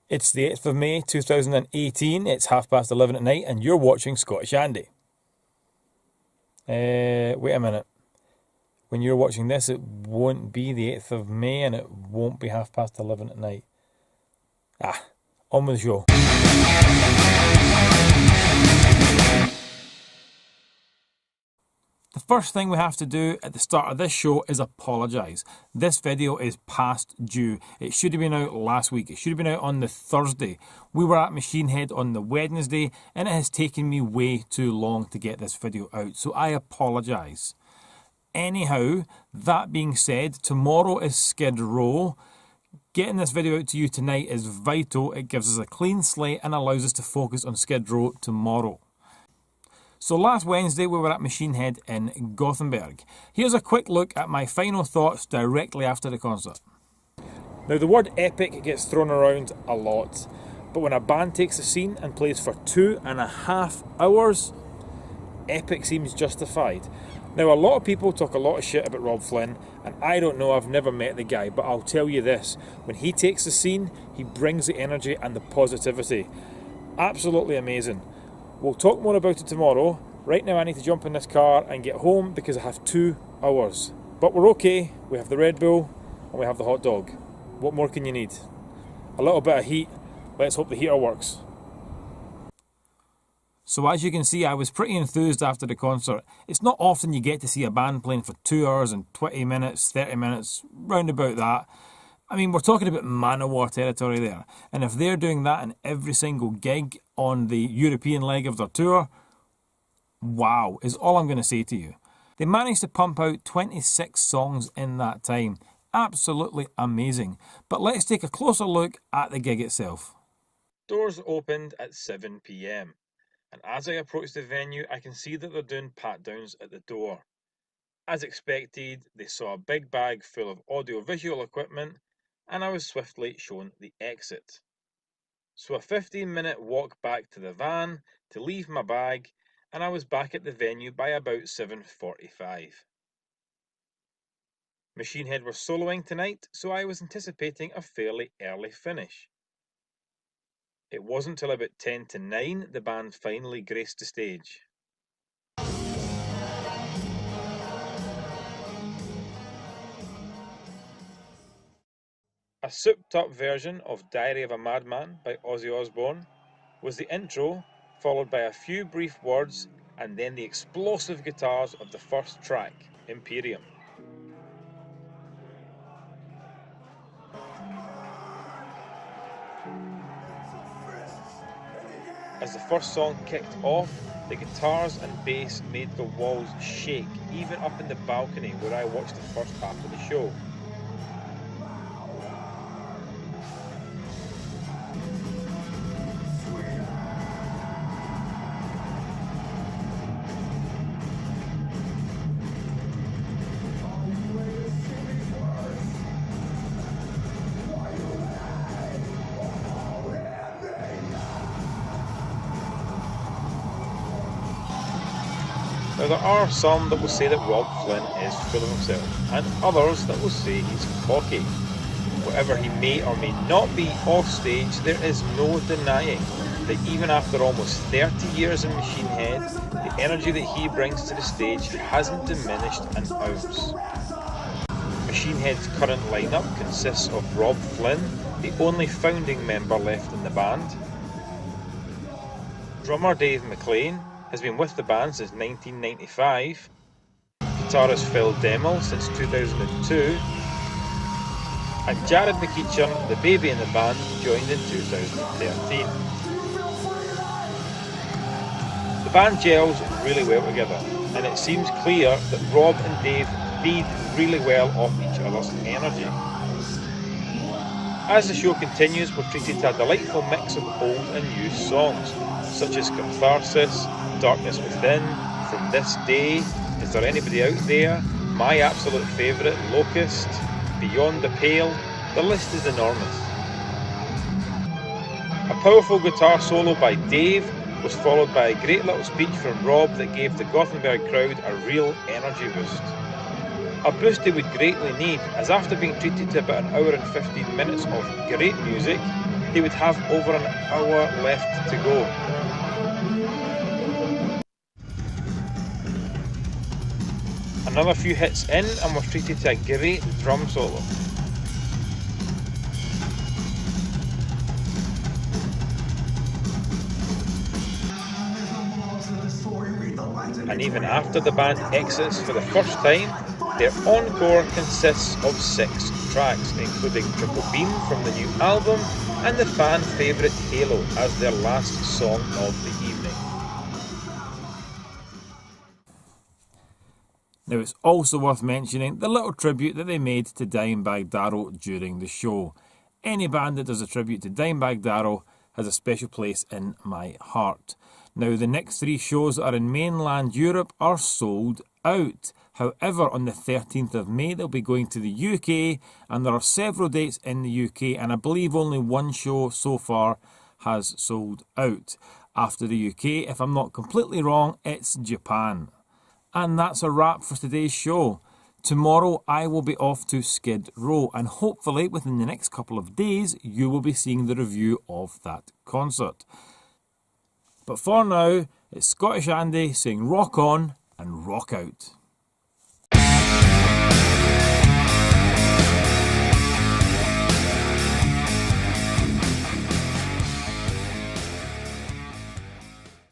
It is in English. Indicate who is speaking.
Speaker 1: It's the 8th of May 2018, it's 11:30 at night, and you're watching Scottish Andy. Wait a minute. When you're watching this, it won't be the 8th of May and it won't be 11:30 at night. On with the show. The first thing we have to do at the start of this show is apologise. This video is past due. It should have been out last week. It should have been out on the Thursday. We were at Machine Head on the Wednesday and it has taken me way too long to get this video out. So I apologise. Anyhow, that being said, tomorrow is Skid Row. Getting this video out to you tonight is vital. It gives us a clean slate and allows us to focus on Skid Row tomorrow. So last Wednesday we were at Machine Head in Gothenburg. Here's a quick look at my final thoughts directly after the concert. Now the word epic gets thrown around a lot, but when a band takes a scene and plays for 2.5 hours, epic seems justified. Now a lot of people talk a lot of shit about Rob Flynn, and I don't know, I've never met the guy, but I'll tell you this, when he takes the scene, he brings the energy and the positivity. Absolutely amazing. We'll talk more about it tomorrow. Right now I need to jump in this car and get home because I have 2 hours. But we're okay. We have the Red Bull and we have the hot dog. What more can you need? A little bit of heat. Let's hope the heater works. So as you can see, I was pretty enthused after the concert. It's not often you get to see a band playing for 2 hours and 20 minutes, 30 minutes, round about that. I mean, we're talking about Manowar territory there. And if they're doing that in every single gig on the European leg of their tour, wow, is all I'm going to say to you. They managed to pump out 26 songs in that time. Absolutely amazing. But let's take a closer look at the gig itself. Doors opened at 7 p.m. And as I approach the venue, I can see that they're doing pat-downs at the door. As expected, they saw a big bag full of audio-visual equipment, and I was swiftly shown the exit. So a 15-minute walk back to the van to leave my bag, and I was back at the venue by about 7:45. Machine Head were soloing tonight, so I was anticipating a fairly early finish. It wasn't till about 10 to 9 the band finally graced the stage. A souped-up version of Diary of a Madman by Ozzy Osbourne was the intro, followed by a few brief words and then the explosive guitars of the first track, Imperium. As the first song kicked off, the guitars and bass made the walls shake, even up in the balcony where I watched the first half of the show. Now there are some that will say that Rob Flynn is full of himself, and others that will say he's cocky. Whatever he may or may not be off stage, there is no denying that even after almost 30 years in Machine Head, the energy that he brings to the stage hasn't diminished an ounce. Machine Head's current lineup consists of Rob Flynn, the only founding member left in the band. Drummer Dave McLean has been with the band since 1995, guitarist Phil Demmel since 2002, and Jared McEachern, the baby in the band, joined in 2013. The band gels really well together, and it seems clear that Rob and Dave feed really well off each other's energy. As the show continues, we're treated to a delightful mix of old and new songs, such as Catharsis, Darkness Within, From This Day, Is There Anybody Out There, my absolute favourite, Locust, Beyond the Pale. The list is enormous. A powerful guitar solo by Dave was followed by a great little speech from Rob that gave the Gothenburg crowd a real energy boost. A boost they would greatly need, as after being treated to about an hour and 15 minutes of great music, he would have over an hour left to go. Another few hits in and we're treated to a great drum solo. And even after the band exits for the first time, their encore consists of 6 tracks, including Triple Beam from the new album and the fan favourite Halo as their last song of the evening. Now it's also worth mentioning the little tribute that they made to Dimebag Darrell during the show. Any band that does a tribute to Dimebag Darrell has a special place in my heart. Now the next 3 shows that are in mainland Europe are sold out. However, on the 13th of May they'll be going to the UK, and there are several dates in the UK, and I believe only 1 show so far has sold out. After the UK, if I'm not completely wrong, it's Japan. And that's a wrap for today's show. Tomorrow I will be off to Skid Row, and hopefully within the next couple of days you will be seeing the review of that concert. But for now, it's Scottish Andy saying rock on and rock out.